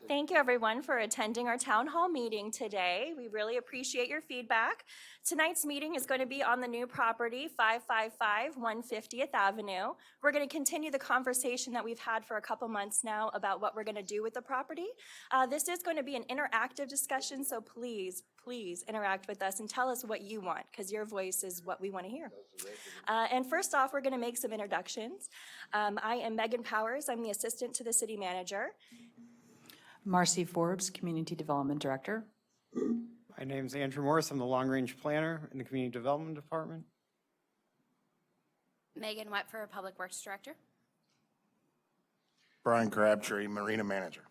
Thank you, everyone, for attending our town hall meeting today. We really appreciate your feedback. Tonight's meeting is going to be on the new property, 555 150th Avenue. We're going to continue the conversation that we've had for a couple months now about what we're going to do with the property. This is going to be an interactive discussion, so please interact with us and tell us what you want, because your voice is what we want to hear. And first off, we're going to make some introductions. I am Megan Powers. I'm the assistant to the city manager. Marcy Forbes, Community Development Director. My name's Andrew Morris. I'm the Long Range Planner in the Community Development Department. Megan Wetfer, Public Works Director. Brian Crabtree, Marina Manager.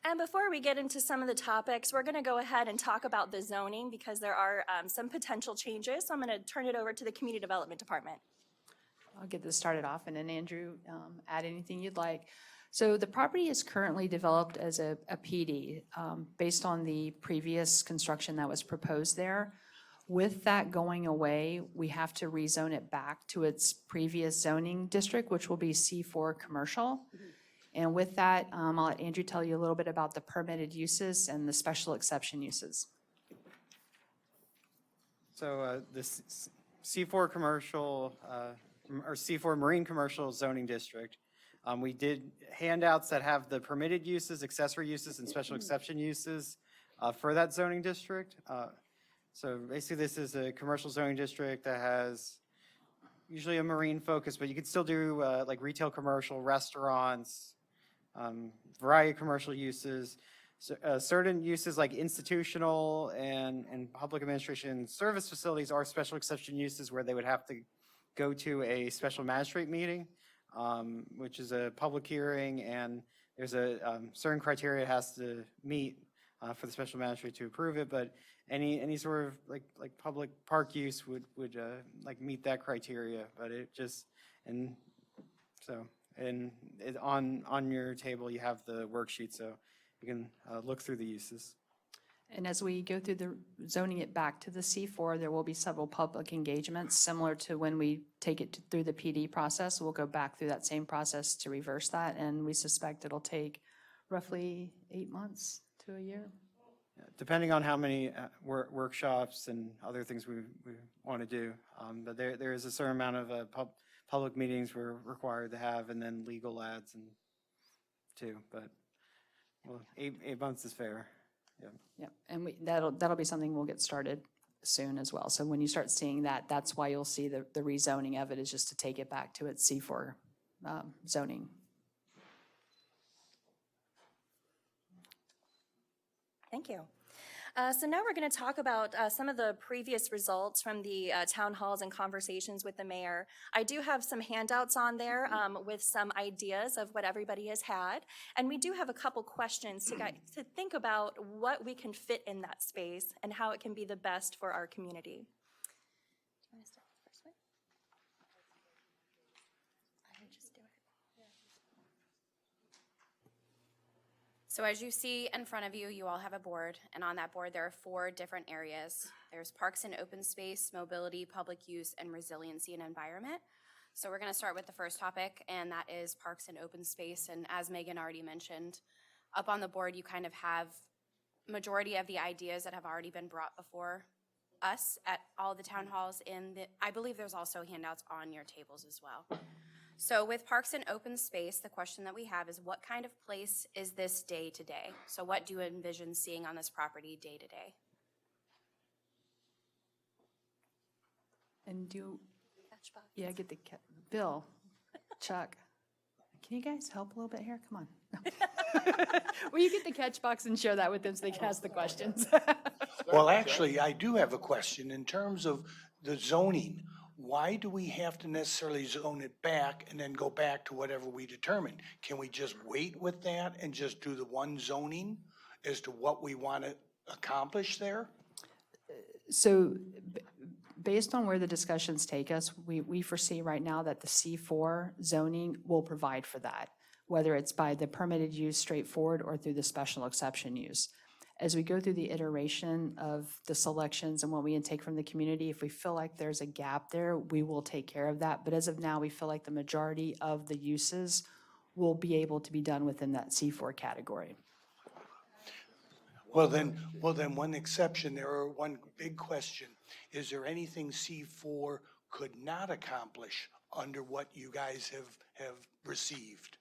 And before we get into some of the topics, we're going to go ahead and talk about the zoning because there are some potential changes. So I'm going to turn it over to the Community Development Department. I'll get this started off, and then Andrew, add anything you'd like. So the property is currently developed as a PD based on the previous construction that was proposed there. With that going away, we have to rezone it back to its previous zoning district, which will be C4 commercial. And with that, I'll let Andrew tell you a little bit about the permitted uses and the special exception uses. So the C4 commercial or C4 Marine Commercial Zoning District. We did handouts that have the permitted uses, accessory uses, and special exception uses for that zoning district. So basically, this is a commercial zoning district that has usually a marine focus, but you could still do like retail, commercial, restaurants, variety of commercial uses. So, certain uses like institutional and public administration service facilities are special exception uses where they would have to go to a special magistrate meeting. Which is a public hearing, and there's a certain criteria it has to meet for the special magistrate to approve it. But any sort of like public park use would like meet that criteria. But it just on your table you have the worksheet, so you can look through the uses. And as we go through the zoning it back to the C4, there will be several public engagements similar to when we take it through the PD process. We'll go back through that same process to reverse that, and we suspect it'll take roughly 8 months to a year. Depending on how many workshops and other things we want to do. But there is a certain amount of public meetings we're required to have, and then legal ads and too. But well, 8 months is fair. Yeah, and that'll be something we'll get started soon as well. So when you start seeing that, that's why you'll see the rezoning of it is just to take it back to its C4 zoning. Thank you. So now we're going to talk about some of the previous results from the town halls and conversations with the mayor. I do have some handouts on there with some ideas of what everybody has had. And we do have a couple questions to think about what we can fit in that space and how it can be the best for our community. Do you want to start with the first one? I would just do it. So as you see in front of you, you all have a board, and on that board there are 4 different areas. There's parks and open space, mobility, public use, and resiliency and environment. So we're going to start with the first topic, and that is parks and open space. And as Megan already mentioned, up on the board you kind of have majority of the ideas that have already been brought before us at all the town halls. I believe there's also handouts on your tables as well. So with parks and open space, the question that we have is what kind of place is this day to day? So what do you envision seeing on this property day to day? And get the Bill, Chuck, can you guys help a little bit here? Come on. No. Will you get the catch box and share that with them so they can ask the questions? Well, actually, I do have a question. In terms of the zoning, why do we have to necessarily zone it back and then go back to whatever we determine? Can we just wait with that and just do the one zoning as to what we want to accomplish there? So based on where the discussions take us, we foresee right now that the C4 zoning will provide for that, whether it's by the permitted use straightforward or through the special exception use. As we go through the iteration of the selections and what we intake from the community, if we feel like there's a gap there, we will take care of that. But as of now, we feel like the majority of the uses will be able to be done within that C4 category. Well, then, one exception there, or one big question, is there anything C4 could not accomplish under what you guys have received?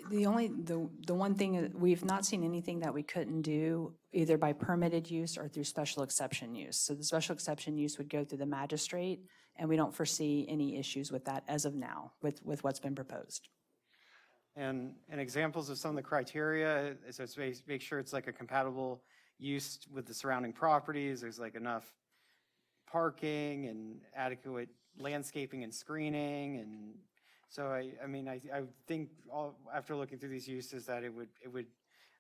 The one thing, we've not seen anything that we couldn't do either by permitted use or through special exception use. So the special exception use would go through the magistrate, and we don't foresee any issues with that as of now, with what's been proposed. And examples of some of the criteria, so it's make sure it's like a compatible use with the surrounding properties, there's like enough parking and adequate landscaping and screening, and so I mean, I think after looking through these uses that it would,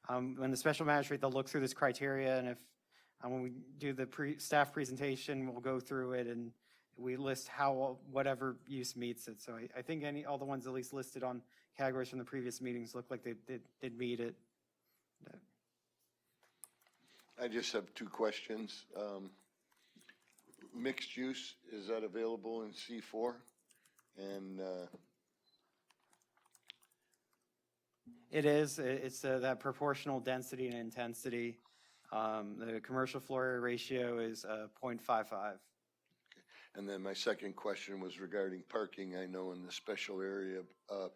when the special magistrate, they'll look through this criteria, and if, when we do the staff presentation, we'll go through it and we list how, whatever use meets it. So I think all the ones at least listed on categories from the previous meetings look like they'd meet it. I just have two questions. Mixed use, is that available in C4? And It is, it's that proportional density and intensity. The commercial floor area ratio is 0.55. and then my second question was regarding parking. I know in the special area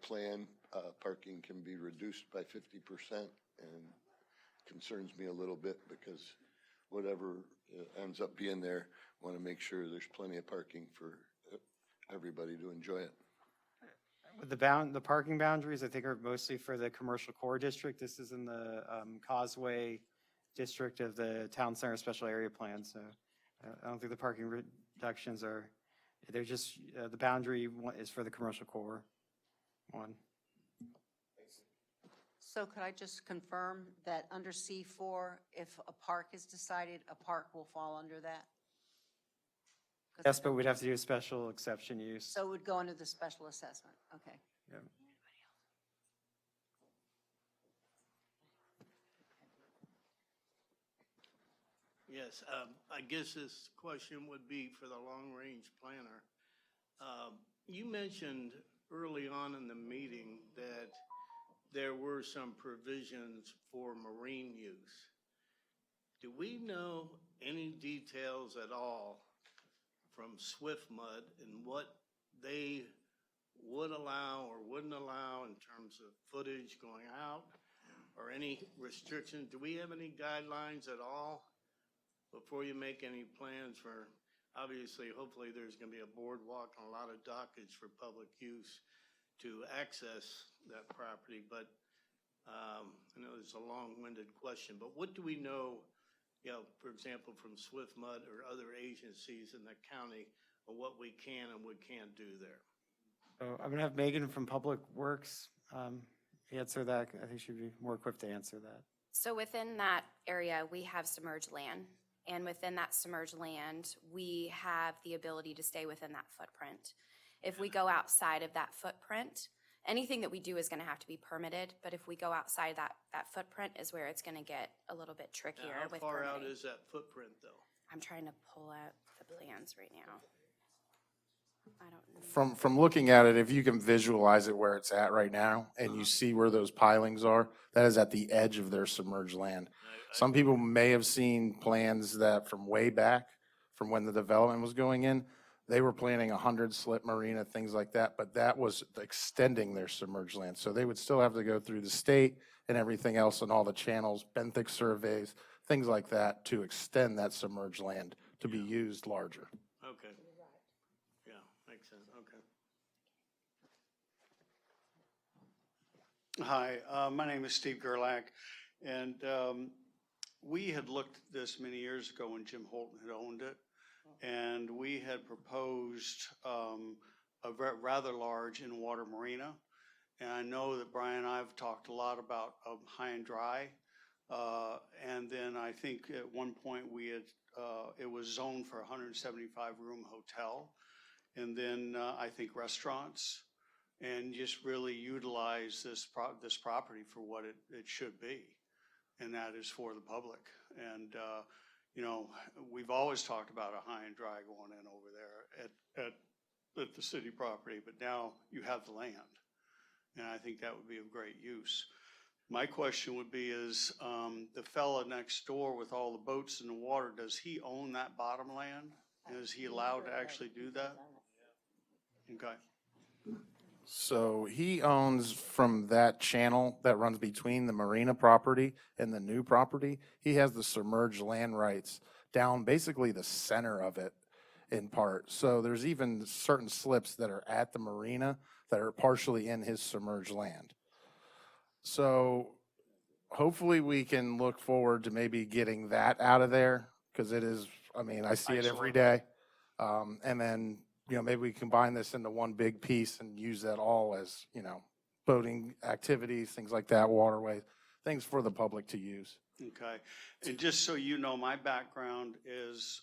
plan, parking can be reduced by 50%, and concerns me a little bit because whatever ends up being there, want to make sure there's plenty of parking for everybody to enjoy it. With the parking boundaries, I think are mostly for the commercial core district. This is in the Causeway district of the Town Center Special Area Plan, so I don't think the parking reductions they're just, the boundary is for the commercial core one. So could I just confirm that under C4, if a park is decided, a park will fall under that? Yes, but we'd have to do a special exception use. So it would go under the special assessment, okay. Yeah. Yes, I guess this question would be for the long-range planner. You mentioned early on in the meeting that there were some provisions for marine use. Do we know any details at all from SwiftMud and what they would allow or wouldn't allow in terms of footage going out or any restrictions? Do we have any guidelines at all before you make any plans for, obviously, hopefully there's going to be a boardwalk and a lot of dockage for public use to access that property, but I know it's a long-winded question, but what do we know, for example, from SwiftMud or other agencies in the county of what we can and what can't do there? So I'm gonna have Megan from Public Works answer that. I think she'd be more equipped to answer that. So within that area, we have submerged land. And within that submerged land, we have the ability to stay within that footprint. If we go outside of that footprint, anything that we do is going to have to be permitted. But if we go outside that footprint is where it's going to get a little bit trickier Now, with how far out permitting. is that footprint, though? I'm trying to pull out the plans right now. I don't know. From looking at it, if you can visualize it where it's at right now, and you see where those pilings are, that is at the edge of their submerged land. Some people may have seen plans that from way back, from when the development was going in, they were planning 100 slip marina, things like that, but that was extending their submerged land. So they would still have to go through the state and everything else and all the channels, benthic surveys, things like that to extend that submerged land to be used larger. Okay. Yeah, makes sense, okay. Hi, my name is Steve Gerlach, and we had looked at this many years ago when Jim Holton had owned it, and we had proposed a rather large in-water marina. And I know that Brian and I have talked a lot about high and dry, and then I think at one point we had, it was zoned for a 175-room hotel, and then I think restaurants, and just really utilize this property for what it should be, and that is for the public. And we've always talked about a high and dry going in over there at with the city property, but now you have the land. And I think that would be of great use. My question would be is, the fella next door with all the boats in the water, does he own that bottom land? Is he allowed to actually do that? Okay. So he owns from that channel that runs between the marina property and the new property, he has the submerged land rights down basically the center of it in part. So there's even certain slips that are at the marina that are partially in his submerged land. So hopefully we can look forward to maybe getting that out of there, because it is, I mean, I see it every day. And then, maybe we combine this into one big piece and use that all as, boating activities, things like that, waterways, things for the public to use. Okay, and just so you know, my background is,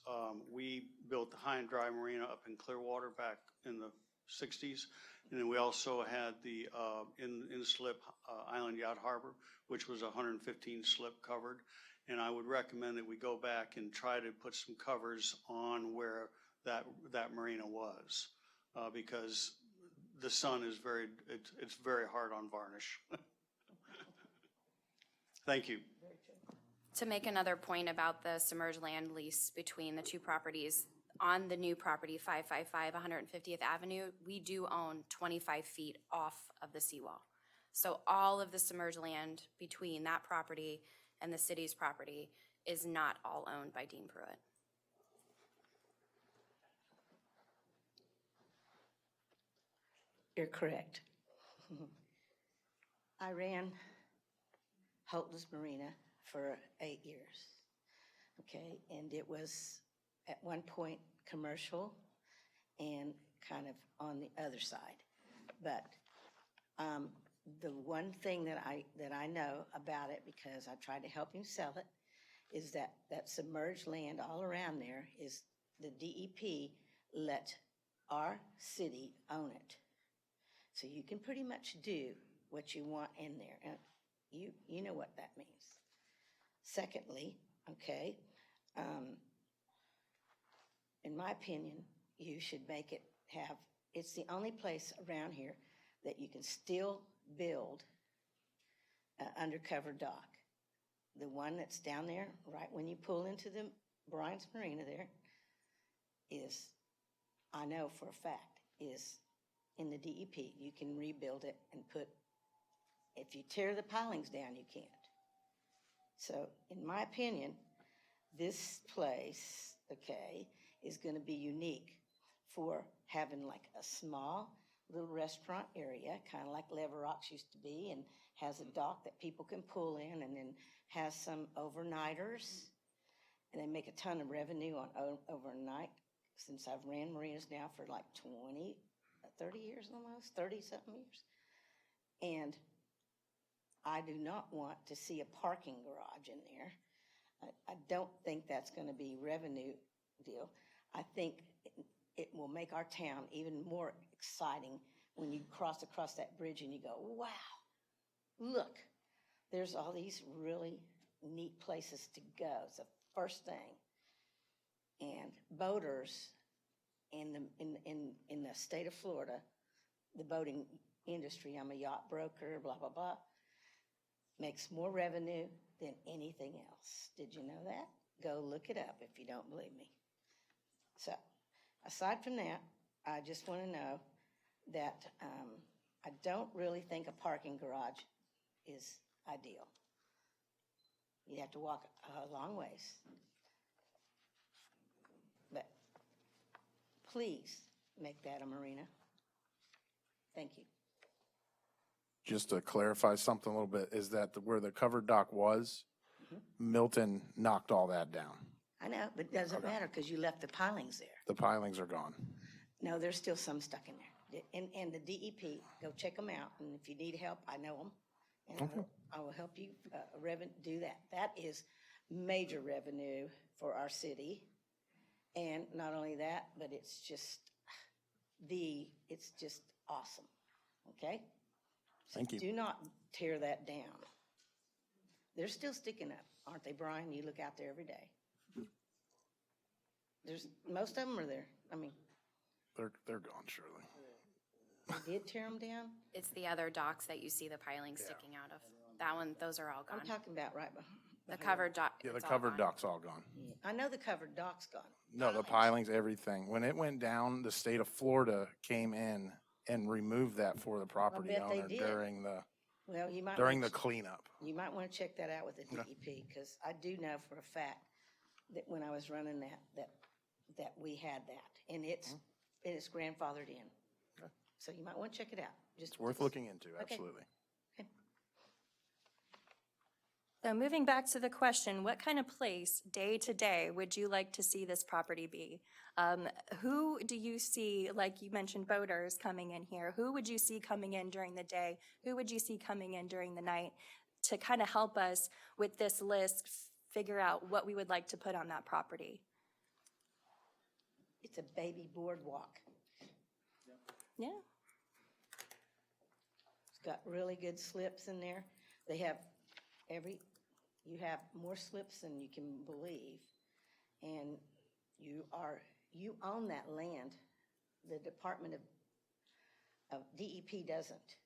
we built the High and Dry Marina up in Clearwater back in the 60s. And then we also had the in-slip Island Yacht Harbor, which was 115 slip covered. And I would recommend that we go back and try to put some covers on where that marina was, because the sun is it's very hard on varnish. Thank you. To make another point about the submerged land lease between the two properties, on the new property, 555 150th Avenue, we do own 25 feet off of the seawall. So all of the submerged land between that property and the city's property is not all owned by Dean Pruitt. You're correct. I ran Holton's Marina for 8 years, okay? And it was at one point commercial and kind of on the other side. But the one thing that I know about it, because I tried to help him sell it, is that submerged land all around there is the DEP let our city own it. So you can pretty much do what you want in there. And you know what that means. Secondly, okay, in my opinion, you should make it have, it's the only place around here that you can still build an undercover dock. The one that's down there, right when you pull into the Bryant's Marina there, is, I know for a fact, is in the DEP. You can rebuild it and put, if you tear the pilings down, you can't. So, in my opinion, this place, okay, is going to be unique for having like a small little restaurant area, kind of like Lever Rocks used to be, and has a dock that people can pull in, and then has some overnighters, and they make a ton of revenue on overnight. Since I've ran marinas now for like 30 years almost, 30-something years. And I do not want to see a parking garage in there. I don't think that's going to be revenue deal. I think it will make our town even more exciting when you cross across that bridge and you go, wow, look, there's all these really neat places to go. It's the first thing. And boaters in the state of Florida, the boating industry, I'm a yacht broker, blah, blah, blah, makes more revenue than anything else. Did you know that? Go look it up if you don't believe me. So, aside from that, I just want to know that I don't really think a parking garage is ideal. You have to walk a long ways. But please make that a marina. Thank you. Just to clarify something a little bit, is that where the covered dock was, Milton knocked all that down. I know, but it doesn't matter because you left the pilings there. The pilings are gone. No, there's still some stuck in there. And the DEP, go check them out. And if you need help, I know them. And I will help you do that. That is major revenue for our city. And not only that, but it's just awesome. Okay? So Thank you. do not tear that down. They're still sticking up, aren't they, Brian? You look out there every day. Most of them are there. I mean, They're gone, Shirley. They did tear them down? It's the other docks that you see the pilings sticking out of. That one, those are all I'm gone. talking about right The behind. covered dock. Yeah, the it's all covered gone. dock's all gone. I know the covered dock's gone. No, the pilings, everything. When it went down, the state of Florida came in and removed that for the property bet they owner did. Well, you might. during wanna the cleanup. You might want to check that out with the DEP, because I do know for a fact that when I was running that we had that, and it's grandfathered in. Okay. So you might want to check it out. It's worth looking into, Okay. absolutely. So moving back to the question, what kind of place, day to day, would you like to see this property be? Who do you see, like you mentioned boaters coming in here, who would you see coming in during the day? Who would you see coming in during the night to kind of help us with this list, figure out what we would like to put on that property? It's a baby boardwalk. Yeah, It's got really good slips in there. They have you have more slips than you can believe. And you own that land. The Department of DEP doesn't.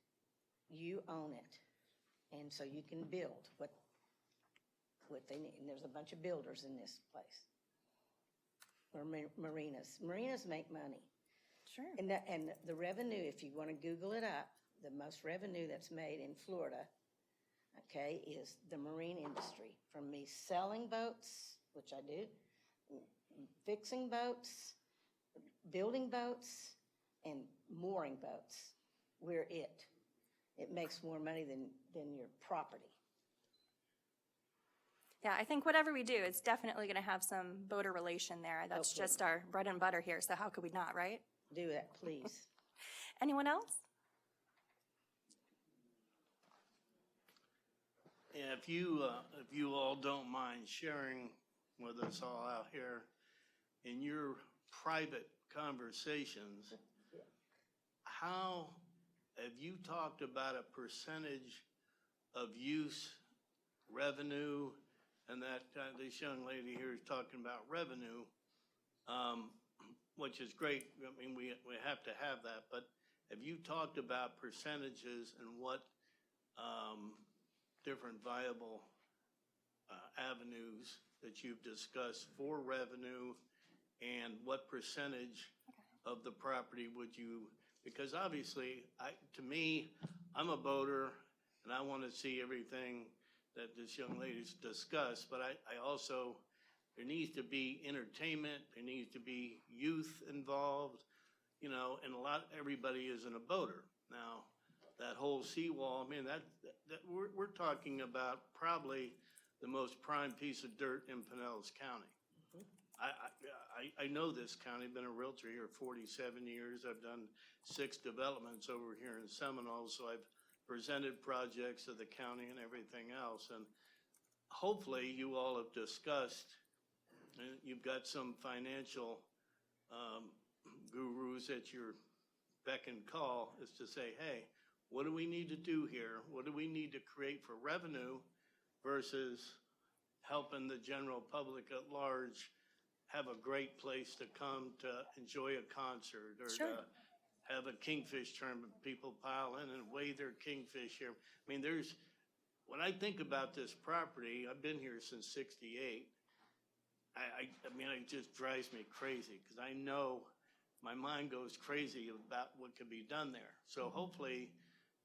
You own it. And so you can build what they need. And there's a bunch of builders in this place. Or marinas. Marinas make money. sure. And the revenue, if you want to Google it up, the most revenue that's made in Florida, okay, is the marine industry. From me selling boats, which I do, fixing boats, building boats, and mooring boats. We're it. It makes more money than your property. Yeah, I think whatever we do, it's definitely going to have some boater relation there. That's Okay. just our bread and butter here, so how could we not, right? Do that, please. Anyone else? Yeah, if you all don't mind sharing with us all out here in your private conversations, how have you talked about a percentage of use, revenue, and that this young lady here is talking about revenue, which is great. I mean, we have to have that, but have you talked about percentages and what different viable avenues that you've discussed for revenue, and what percentage of the property would you, because obviously, to me, I'm a boater, and I want to see everything that this young lady's discussed, but I also, there needs to be entertainment, there needs to be youth involved, and everybody isn't a boater. Now, that whole seawall, I mean, that we're talking about probably the most prime piece of dirt in Pinellas County. I know this county, been a realtor here 47 years. I've done 6 developments over here in Seminole, so I've presented projects of the county and everything else. And hopefully you all have discussed, and you've got some financial gurus at your beck and call, is to say, hey, what do we need to do here? What do we need to create for revenue versus helping the general public at large have a great place to come to enjoy a concert or Sure. to have a kingfish tournament, people pile in and weigh their kingfish here. I mean, when I think about this property, I've been here since '68. I mean, it just drives me crazy because I know my mind goes crazy about what could be done there. So hopefully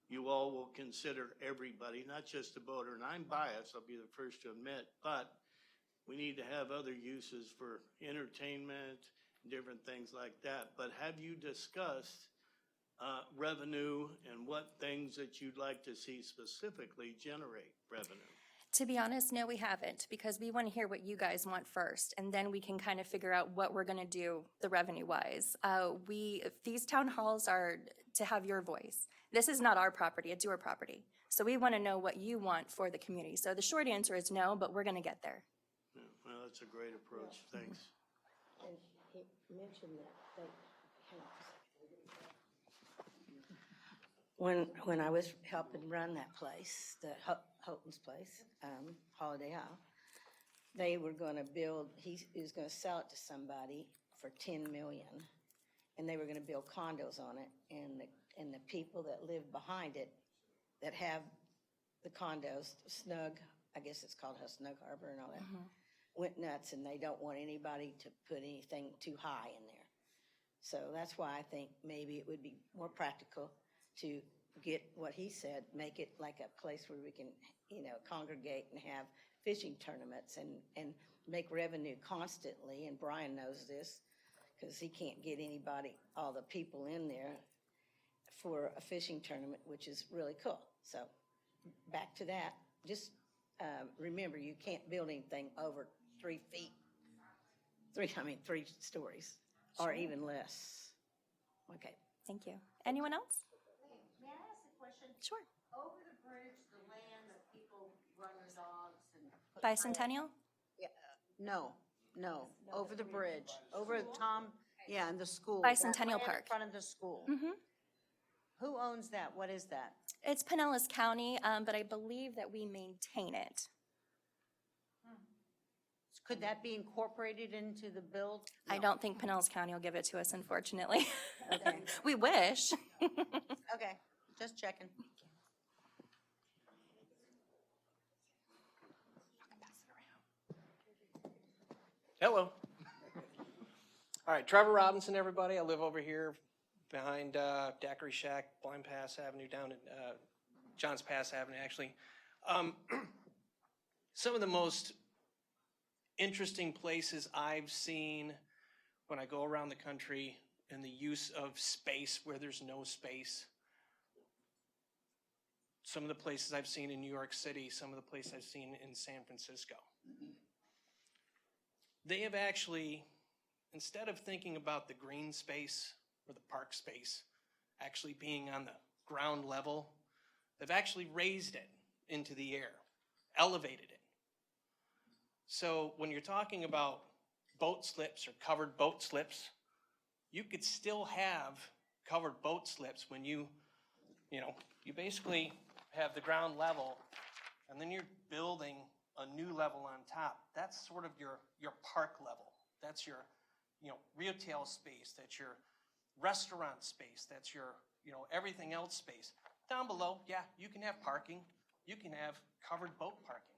you all will consider everybody, not just the boater. And I'm biased, I'll be the first to admit, but we need to have other uses for entertainment, different things like that. But have you discussed revenue and what things that you'd like to see specifically generate revenue? To be honest, no, we haven't, because we want to hear what you guys want first, and then we can kind of figure out what we're going to do the revenue-wise. These town halls are to have your voice. This is not our property, it's your property. So we want to know what you want for the community. So the short answer is no, but we're going to get there. Yeah, well, that's a great approach. Thanks. And he mentioned that, when I was helping run that place, the Houghton's place, Holiday Isle, they were gonna build, he was gonna sell it to somebody for $10 million. and they were gonna build condos on it, and the people that live behind it, that have the condos, Snug, I guess it's called Snug Harbor and all that, went nuts, and they don't want anybody to put anything too high in there. So that's why I think maybe it would be more practical to get what he said, make it like a place where we can, congregate and have fishing tournaments and make revenue constantly. And Brian knows this because he can't get anybody, all the people in there for a fishing tournament, which is really cool. So back to that, just remember, you can't build anything over 3 feet, 3 stories, or even less. Okay. Thank you. Anyone else? May I ask a question? Sure. Over the bridge, the land that people run their dogs and. put Bicentennial? Yeah, no, over the bridge, over Tom, yeah, and the school. That Bicentennial land Park. In front of the school. Mm-hmm. Who owns that? What is that? It's Pinellas County, but I believe that we maintain it. Could that be incorporated into the build? I don't think Pinellas County will give it to us, unfortunately. Okay. We wish. Okay, just checking. Hello. All right, Trevor Robinson, everybody. I live over here behind Daiquiri Shack, Blind Pass Avenue, down at Johns Pass Avenue, actually. Some of the most interesting places I've seen when I go around the country in the use of space where there's no space. Some of the places I've seen in New York City, some of the places I've seen in San Francisco. They have actually, instead of thinking about the green space or the park space actually being on the ground level, they've actually raised it into the air, elevated it. So when you're talking about boat slips or covered boat slips, you could still have covered boat slips when you basically have the ground level and then you're building a new level on top. That's sort of your park level. That's your, retail space. That's your restaurant space. That's your, everything else space. Down below, yeah, you can have parking. You can have covered boat parking.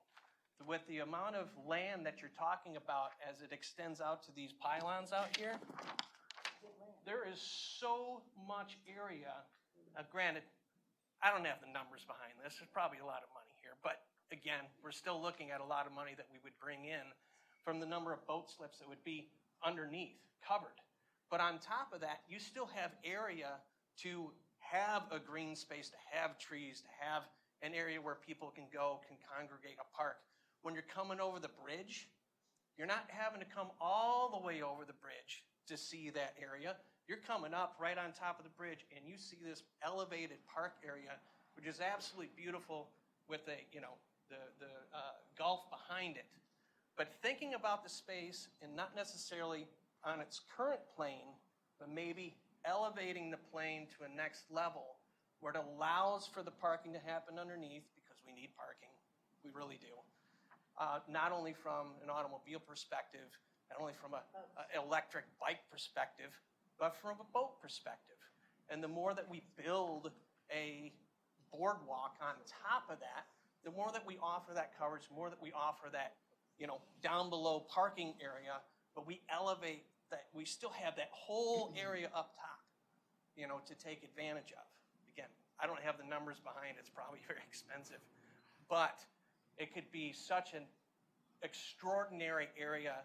With the amount of land that you're talking about as it extends out to these pylons out here, there is so much area. Granted, I don't have the numbers behind this. There's probably a lot of money here, but again, we're still looking at a lot of money that we would bring in from the number of boat slips that would be underneath, covered. But on top of that, you still have area to have a green space, to have trees, to have an area where people can go, can congregate, a park. When you're coming over the bridge, you're not having to come all the way over the bridge to see that area. You're coming up right on top of the bridge and you see this elevated park area, which is absolutely beautiful with the Gulf behind it. But thinking about the space and not necessarily on its current plane, but maybe elevating the plane to a next level where it allows for the parking to happen underneath, because we need parking, we really do. Not only from an automobile perspective, not only from an electric bike perspective, but from a boat perspective. And the more that we build a boardwalk on top of that, the more that we offer that coverage, the more that we offer that, down below parking area, but we elevate that, we still have that whole area up top, to take advantage of. Again, I don't have the numbers behind it. It's probably very expensive, but it could be such an extraordinary area,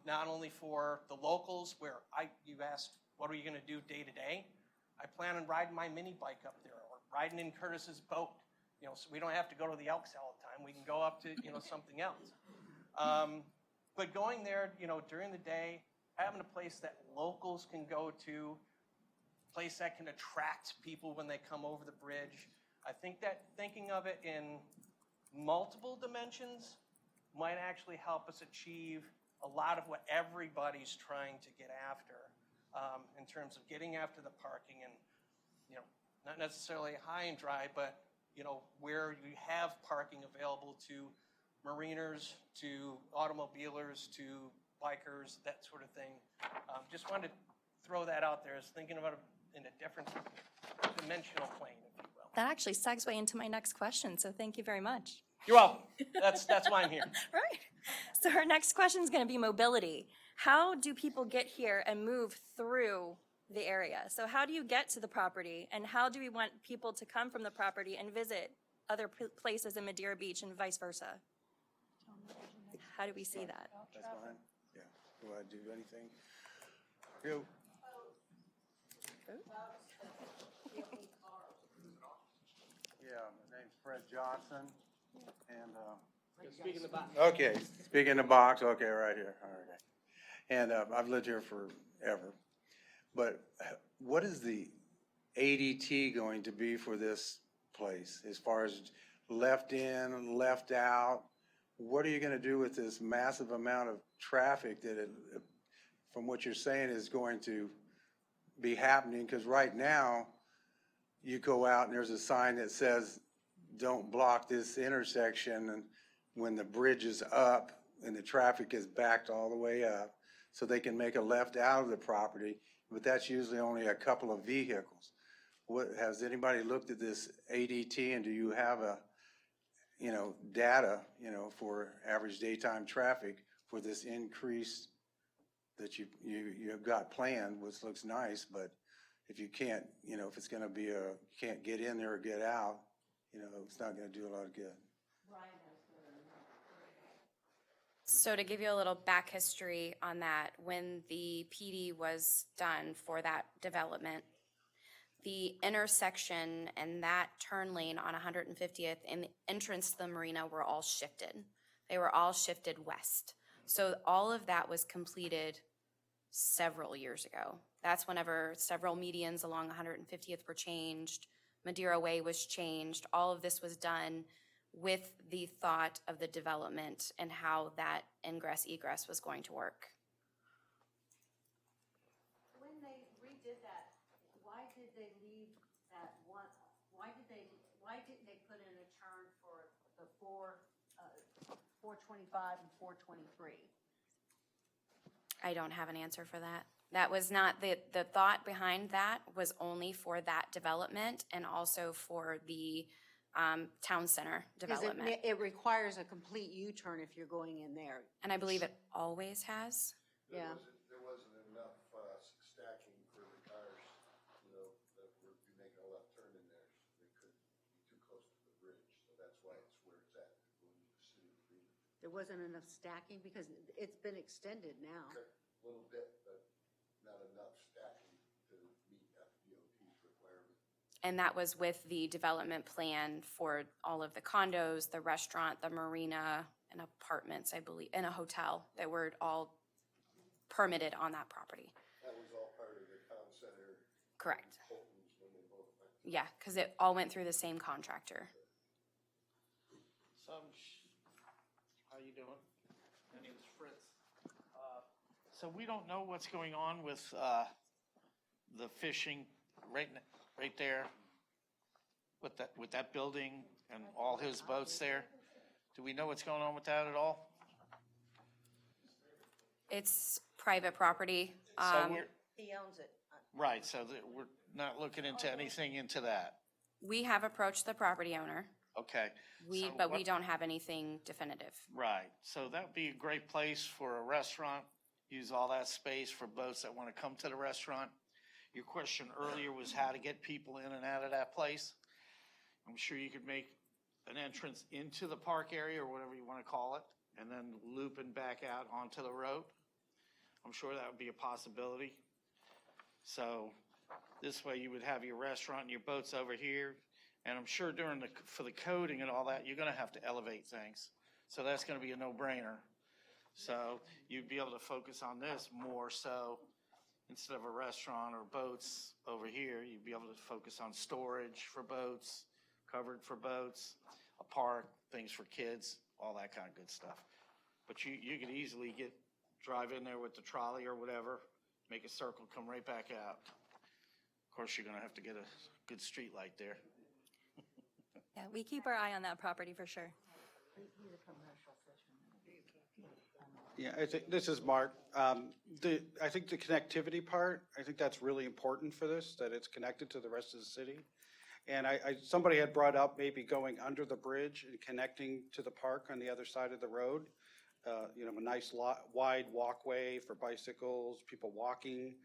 not only for the locals, where you asked, what are you going to do day to day? I plan on riding my mini bike up there or riding in Curtis's boat, so we don't have to go to the Elks all the time. We can go up to, something else. But going there, during the day, having a place that locals can go to, a place that can attract people when they come over the bridge. I think that thinking of it in multiple dimensions might actually help us achieve a lot of what everybody's trying to get after, in terms of getting after the parking and, not necessarily high and dry, but, where you have parking available to mariners, to automobilers, to bikers, that sort of thing. Just wanted to throw that out there as thinking about it in a different dimensional plane, if you will. That actually segues into my next question, so thank you very much. You're welcome. That's why I'm here. Right. So our next question is going to be mobility. How do people get here and move through the area? So how do you get to the property, and how do we want people to come from the property and visit other places in Madeira Beach and vice versa? How do we see that? That's fine. Yeah. Do I do anything? Go. Yeah, my name's Fred Johnson, and, Speaking about. okay, speaking in the box, okay, right here, all right. And, I've lived here forever. But what is the ADT going to be for this place as far as left in, left out? What are you gonna do with this massive amount of traffic that from what you're saying is going to be happening? Because right now, you go out and there's a sign that says, don't block this intersection, and when the bridge is up and the traffic is backed all the way up, so they can make a left out of the property, but that's usually only a couple of vehicles. Has anybody looked at this ADT, and do you have data, for average daytime traffic for this increase that you've got planned, which looks nice, but if you can't, if it's gonna be can't get in there or get out, it's not gonna do a lot of good. So to give you a little back history on that, when the PD was done for that development, the intersection and that turn lane on 150th and the entrance to the marina were all shifted. They were all shifted west. So all of that was completed several years ago. That's whenever several medians along 150th were changed, Madeira Way was changed. All of this was done with the thought of the development and how that ingress egress was going to work. When they redid that, why did they leave that one, why didn't they put in a turn for the 425 and 423? I don't have an answer for that. That was not, the thought behind that was only for that development and also for the town center development. Because it requires a complete U-turn if you're going in there. And I believe it always has. Yeah. There wasn't enough stacking for the cars, that would be making a left turn in there. They couldn't be too close to the bridge, so that's why it's where it's at, going to the city of Freedom. There wasn't enough stacking because it's been extended now. A little bit, but not enough stacking to meet FDOT's requirement. And that was with the development plan for all of the condos, the restaurant, the marina, and apartments, I believe, and a hotel that were all permitted on that property. That was all part of the town center. Correct. Holton's when they both went. Yeah, because it all went through the same contractor. How you doing? My name is Fritz. So we don't know what's going on with the fishing right there with that building and all his boats there. Do we know what's going on with that at all? It's private property. So we're, He owns it. right, so we're not looking into anything into that. We have approached the property owner, Okay. So but we what- don't have anything definitive. Right, so that would be a great place for a restaurant, use all that space for boats that want to come to the restaurant. Your question earlier was how to get people in and out of that place. I'm sure you could make an entrance into the park area or whatever you want to call it, and then looping back out onto the road. I'm sure that would be a possibility. So this way you would have your restaurant and your boats over here. And I'm sure for the coding and all that, you're gonna have to elevate things. So that's gonna be a no-brainer. So you'd be able to focus on this more so instead of a restaurant or boats over here, you'd be able to focus on storage for boats, covered for boats, a park, things for kids, all that kind of good stuff. But you could easily drive in there with the trolley or whatever, make a circle, come right back out. Of course, you're gonna have to get a good street light there. Yeah, we keep our eye on that property for sure. Yeah, I think, this is Mark. I think the connectivity part, I think that's really important for this, that it's connected to the rest of the city. And somebody had brought up maybe going under the bridge and connecting to the park on the other side of the road. A nice wide walkway for bicycles, people walking.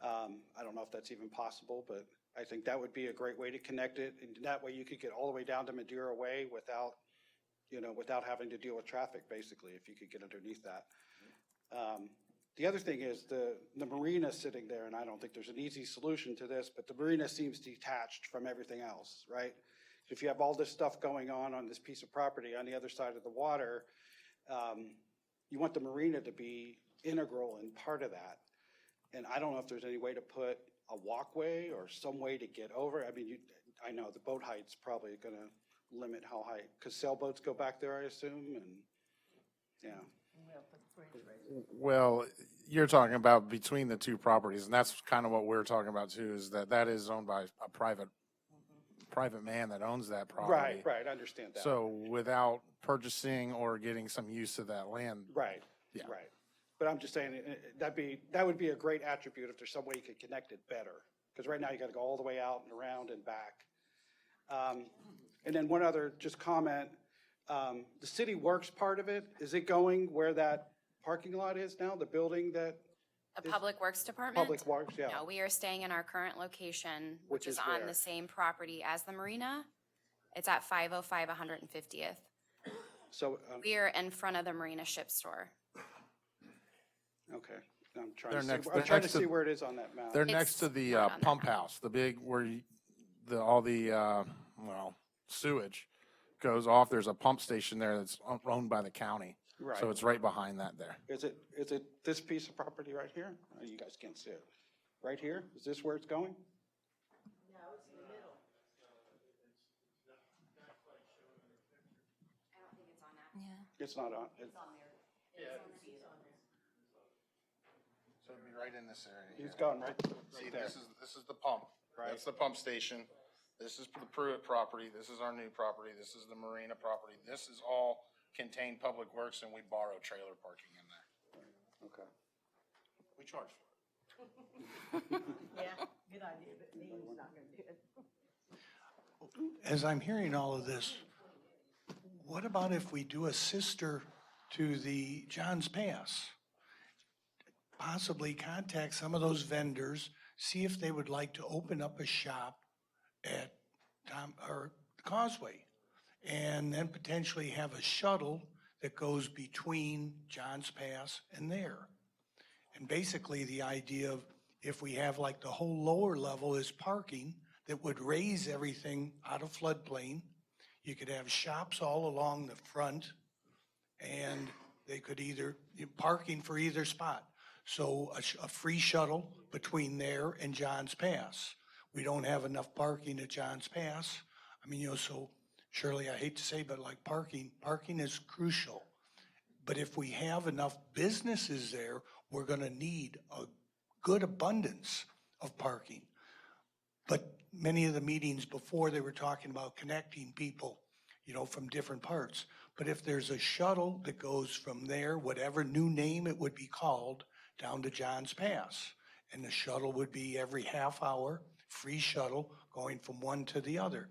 I don't know if that's even possible, but I think that would be a great way to connect it. And that way you could get all the way down to Madeira Way without having to deal with traffic, basically, if you could get underneath that. The other thing is the marina sitting there, and I don't think there's an easy solution to this, but the marina seems detached from everything else, right? If you have all this stuff going on this piece of property on the other side of the water, you want the marina to be integral and part of that. And I don't know if there's any way to put a walkway or some way to get over. I mean, I know the boat height's probably gonna limit how high, because sailboats go back there, I assume, and, yeah. Well, you're talking about between the two properties, and that's kind of what we're talking about too, is that is owned by a private man that owns that property. Right, I understand that. So without purchasing or getting some use of that land. Right, Yeah. right. But I'm just saying, that would be a great attribute if there's some way you could connect it better. Because right now you gotta go all the way out and around and back. And then one other just comment, the city works part of it, is it going where that parking lot is now, the building that? The Public Works Department? Public Works, yeah. No, we are staying in our current location, Which which is is on where? the same property as the marina. It's at 505 150th. So, We are in front of the Marina Ship Store. okay, I'm They're trying next- to they're see, next to- where it is on that map. They're It's next to the not on pump that map. house, the big, where all the sewage goes off. There's a pump station there that's owned by the county. Right. So it's right behind that there. Is it this piece of property right here? Oh, you guys can't see it. Right here? Is this where it's going? It's not on. So it'd be right in this area. It's gone right See, there. this is the pump. Right. That's the pump station. This is the Pruitt property. This is our new property. This is the Marina property. This is all contained Public Works, and we borrow trailer parking in there. Okay. We charge for it. Yeah, good idea, but Dean's not gonna do it. As I'm hearing all of this, what about if we do a sister to the Johns Pass? Possibly contact some of those vendors, see if they would like to open up a shop at Causeway, and then potentially have a shuttle that goes between Johns Pass and there. And basically the idea of if we have like the whole lower level is parking that would raise everything out of floodplain, you could have shops all along the front, and they could parking for either spot. So a free shuttle between there and Johns Pass. We don't have enough parking at Johns Pass. I mean, so Shirley, I hate to say, but like parking is crucial. But if we have enough businesses there, we're gonna need a good abundance of parking. But many of the meetings before, they were talking about connecting people, from different parts. But if there's a shuttle that goes from there, whatever new name it would be called, down to Johns Pass, and the shuttle would be every half hour, free shuttle going from one to the other.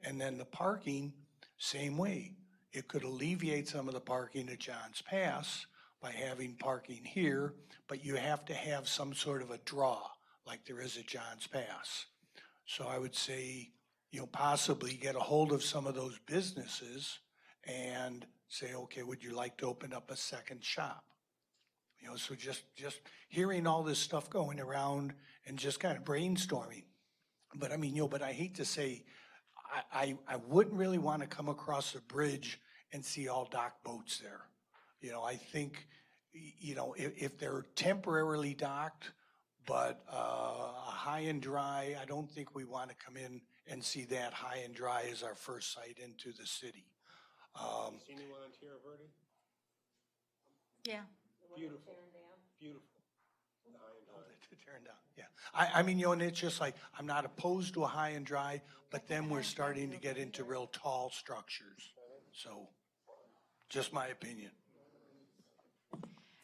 And then the parking, same way. It could alleviate some of the parking at Johns Pass by having parking here, but you have to have some sort of a draw like there is at Johns Pass. So I would say, possibly get a hold of some of those businesses and say, okay, would you like to open up a second shop? So just hearing all this stuff going around and just kind of brainstorming. But I mean, but I hate to say, I wouldn't really want to come across a bridge and see all dock boats there. I think, if they're temporarily docked, but high and dry, I don't think we want to come in and see that high and dry as our first sight into the city. See anyone on Tierra Verde? Yeah. Beautiful. Beautiful. To turn down, yeah. I mean, and it's just like, I'm not opposed to a high and dry, but then we're starting to get into real tall structures. So, just my opinion.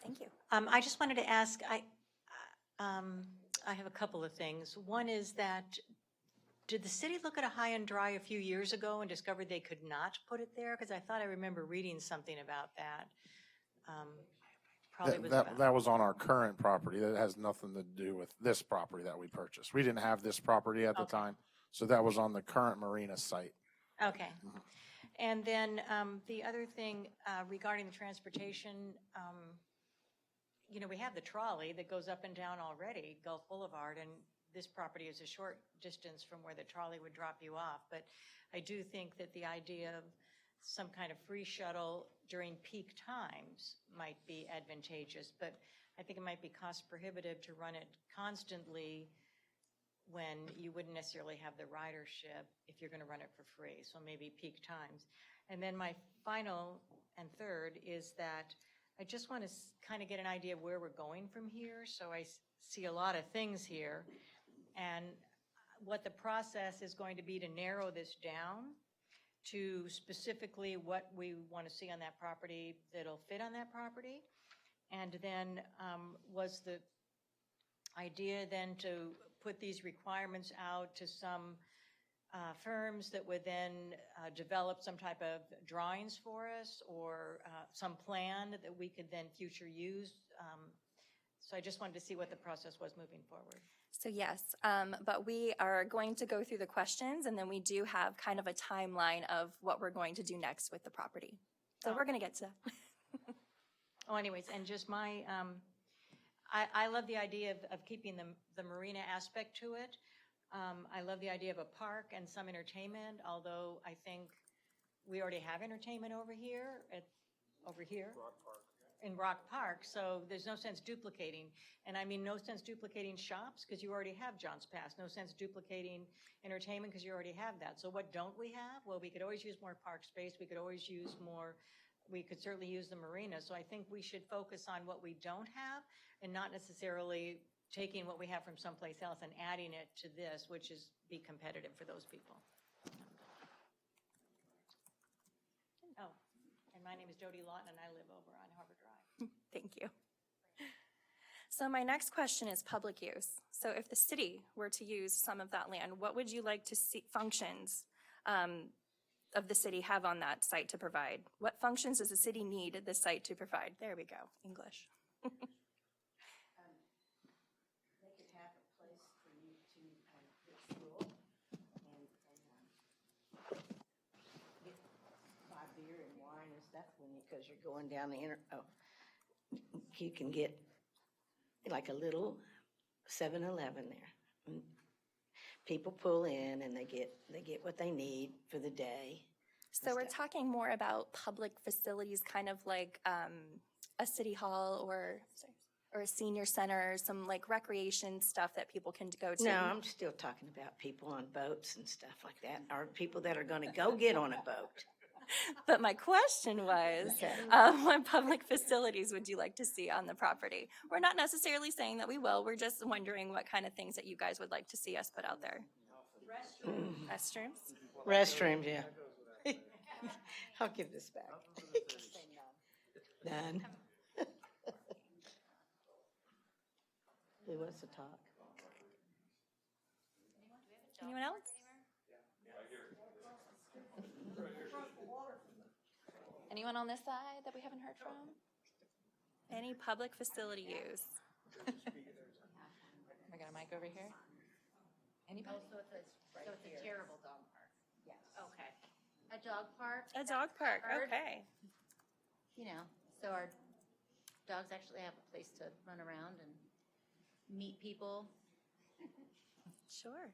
Thank you. I just wanted to ask, I have a couple of things. One is that, did the city look at a high and dry a few years ago and discovered they could not put it there? Because I thought I remember reading something about that. Probably was about. That was on our current property. That has nothing to do with this property that we purchased. We didn't have this property at the Okay. time, so that was on the current marina site. Okay. And then the other thing regarding the transportation, we have the trolley that goes up and down already, Gulf Boulevard, and this property is a short distance from where the trolley would drop you off. But I do think that the idea of some kind of free shuttle during peak times might be advantageous, but I think it might be cost prohibitive to run it constantly when you wouldn't necessarily have the ridership if you're going to run it for free, so maybe peak times. And then my final and third is that I just want to kind of get an idea of where we're going from here. So I see a lot of things here, and what the process is going to be to narrow this down to specifically what we want to see on that property that'll fit on that property. And then was the idea then to put these requirements out to some firms that would then develop some type of drawings for us, or some plan that we could then future use. So I just wanted to see what the process was moving forward. So yes, but we are going to go through the questions, and then we do have kind of a timeline of what we're going to do next with the property. So we're going to get to that. Oh, anyways, and just my, I love the idea of keeping the marina aspect to it. I love the idea of a park and some entertainment, although I think we already have entertainment over here. In Rock Park, so there's no sense duplicating. And I mean, no sense duplicating shops, because you already have John's Pass. No sense duplicating entertainment, because you already have that. So what don't we have? Well, we could always use more park space. We could always use more, we could certainly use the marina. So I think we should focus on what we don't have, and not necessarily taking what we have from someplace else and adding it to this, which is be competitive for those people. Oh, and my name is Jody Lawton, and I live over on Harbor Drive. Thank you. So my next question is public use. So if the city were to use some of that land, what would you like to see functions of the city have on that site to provide? What functions does the city need the site to provide? There we go, English. They could have a place for you to get fuel and get buy beer and wine and stuff because you're going down the you can get like a little 7-Eleven there. And people pull in and they get what they need for the day. So we're talking more about public facilities, kind of like a city hall or a senior center, some like recreation stuff that people can go to. No, I'm still talking about people on boats and stuff like that, or people that are going to go get on a boat. But my question was, what public facilities would you like to see on the property? We're not necessarily saying that we will. We're just wondering what kind of things that you guys would like to see us put out there. Restrooms? Restrooms, yeah. I'll give this back. None. Who wants to talk? Anyone else? Anyone on this side that we haven't heard from? Any public facility use? I got a mic over here. Anybody? So it's a terrible dog park. Yes. Okay. A dog park. A dog park, Covered. okay. So our dogs actually have a place to run around and meet people. Sure.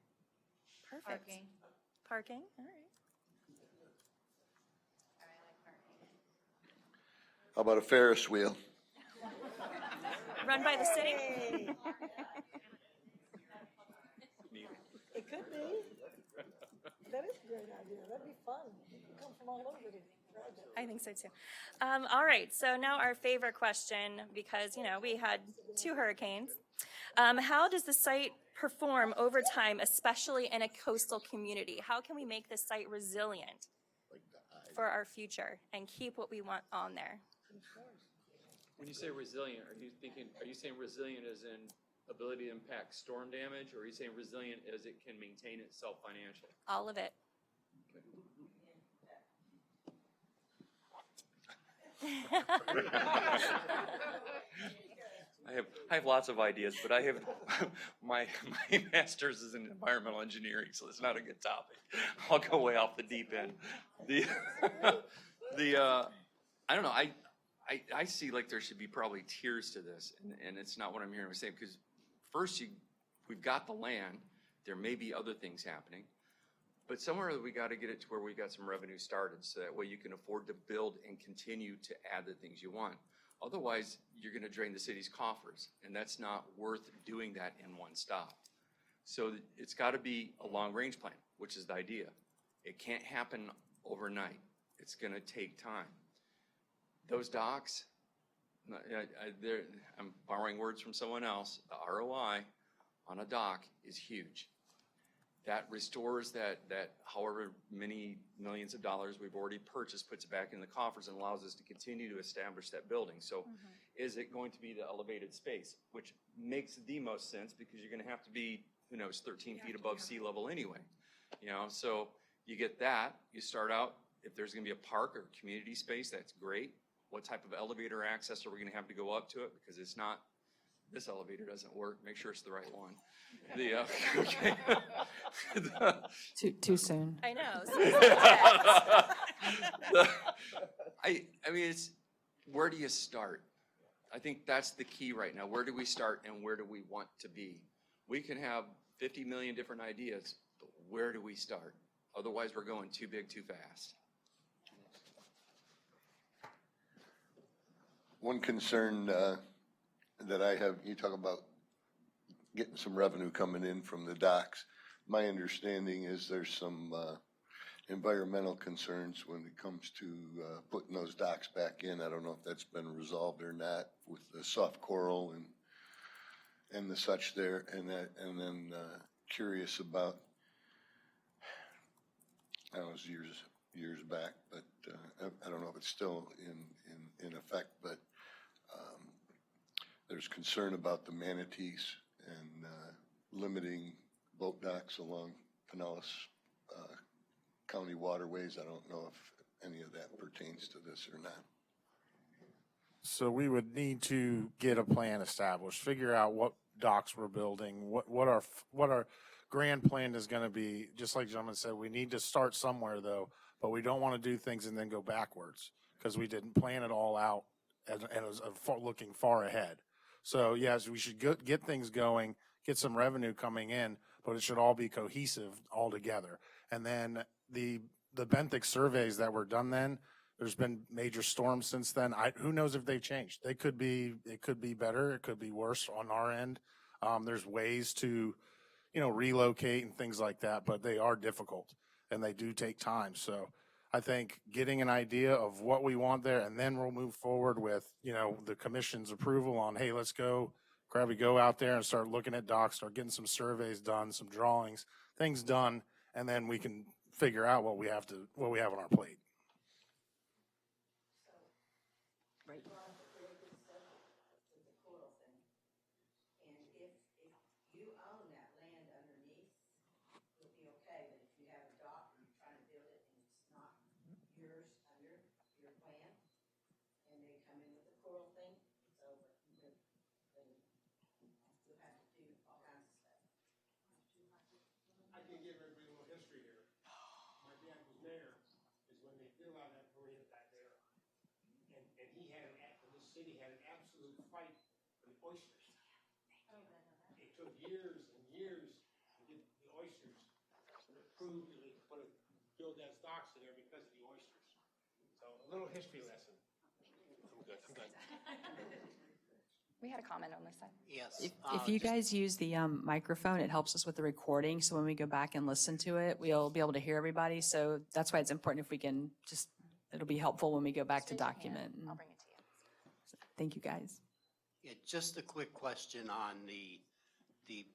Perfect. Parking. Parking, all right. How about a Ferris wheel? Run by the city? It could be. That is a great idea. That'd be fun. People come from all over to ride that. I think so too. All right, so now our favorite question, because, we had 2 hurricanes. How does the site perform over time, especially in a coastal community? How can we make the site resilient for our future and keep what we want on there? When you say resilient, are you saying resilient as in ability to impact storm damage, or are you saying resilient as it can maintain itself financially? All of it. I have lots of ideas, but I have, my master's is in environmental engineering, so it's not a good topic. I'll go way off the deep end. I don't know, I see like there should be probably tiers to this, and it's not what I'm hearing you say, because first we've got the land, there may be other things happening, but somewhere we gotta get it to where we got some revenue started, so that way you can afford to build and continue to add the things you want. Otherwise, you're gonna drain the city's coffers, and that's not worth doing that in one stop. So it's gotta be a long-range plan, which is the idea. It can't happen overnight. It's gonna take time. Those docks, I'm borrowing words from someone else, the ROI on a dock is huge. That restores that however many millions of dollars we've already purchased, puts it back in the coffers and allows us to continue to establish that building. So is it going to be the elevated space, which makes the most sense because you're gonna have to be, who knows, 13 feet above sea level anyway. You know, so you get that, you start out, if there's gonna be a park or community space, that's great. What type of elevator access are we gonna have to go up to it? Because it's not, this elevator doesn't work, make sure it's the right one. Okay. Too soon. I know. I mean, it's, where do you start? I think that's the key right now. Where do we start and where do we want to be? We can have 50 million different ideas, but where do we start? Otherwise, we're going too big, too fast. One concern that I have, you talk about getting some revenue coming in from the docks. My understanding is there's some environmental concerns when it comes to putting those docks back in. I don't know if that's been resolved or not with the soft coral and the such there. And then curious about, that was years back, but I don't know if it's still in effect, but there's concern about the manatees and limiting boat docks along Pinellas County waterways. I don't know if any of that pertains to this or not. So we would need to get a plan established, figure out what docks we're building, what our grand plan is going to be. Just like gentleman said, we need to start somewhere though, but we don't want to do things and then go backwards because we didn't plan it all out and looking far ahead. So yes, we should get things going, get some revenue coming in, but it should all be cohesive all together. And then the benthic surveys that were done then, there's been major storms since then. Who knows if they've changed? It could be better. It could be worse on our end. There's ways to, relocate and things like that, but they are difficult and they do take time. So I think getting an idea of what we want there, and then we'll move forward with, the commission's approval on, hey, let's go out there and start looking at docks, start getting some surveys done, some drawings, things done, and then we can figure out what we have on our plate. Right. And if you own that land underneath, it'll be okay, but if you have a dock and you're trying to build it and it's not yours under your plan, and they come in with a coral thing, it's over. Then you'll have to do all kinds of stuff. I can give everybody a little history here. My dad was mayor, is when they built out that marina back there. And he had, the city had an absolute fight for the oysters. It took years and years to get the oysters approved and they could build that docks in there because of the oysters. So a little history lesson. I'm good. We had a comment on this side. Yes. If you guys use the microphone, it helps us with the recording. So when we go back and listen to it, we'll be able to hear everybody. So that's why it's important if we can it'll be helpful when we go back to document. I'll bring it to you. Thank you, guys. Yeah, just a quick question on the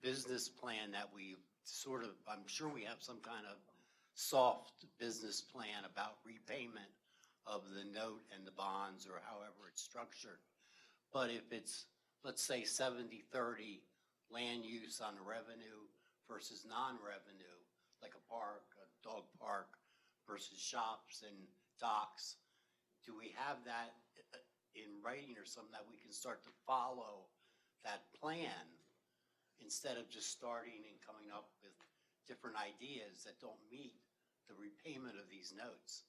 business plan that we sort of, I'm sure we have some kind of soft business plan about repayment of the note and the bonds or however it's structured. But if it's, let's say 70-30 land use on revenue versus non-revenue, like a park, a dog park versus shops and docks, do we have that in writing or something that we can start to follow that plan instead of just starting and coming up with different ideas that don't meet the repayment of these notes?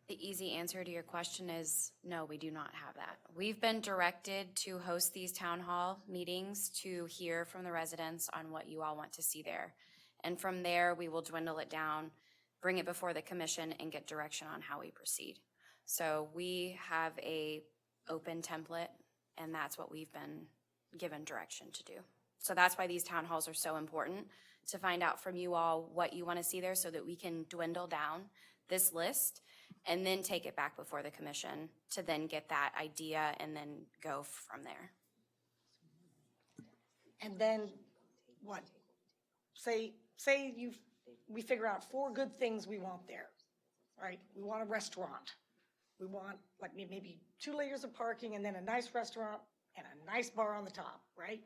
The easy answer to your question is no, we do not have that. We've been directed to host these town hall meetings to hear from the residents on what you all want to see there. And from there, we will dwindle it down, bring it before the commission, and get direction on how we proceed. So we have a open template, and that's what we've been given direction to do. So that's why these town halls are so important, to find out from you all what you want to see there so that we can dwindle down this list and then take it back before the commission to then get that idea and then go from there. And then what? Say we figure out 4 good things we want there, right? We want a restaurant. We want like maybe 2 layers of parking and then a nice restaurant and a nice bar on the top, right?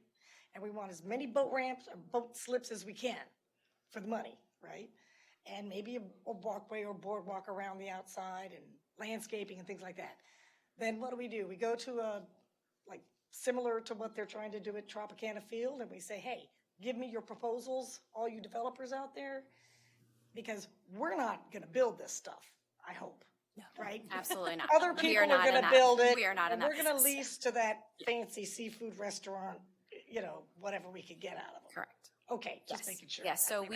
And we want as many boat ramps or boat slips as we can for the money, right? And maybe a walkway or boardwalk around the outside and landscaping and things like that. Then what do? We go to a, like, similar to what they're trying to do at Tropicana Field, and we say, hey, give me your proposals, all you developers out there, because we're not gonna build this stuff, I hope, right? Absolutely not. Other We people are not in gonna that- build it. We are not in and that we're gonna business. lease to that fancy seafood restaurant, whatever we could get out of them. Correct. Okay, just Yes. making sure. Yes, so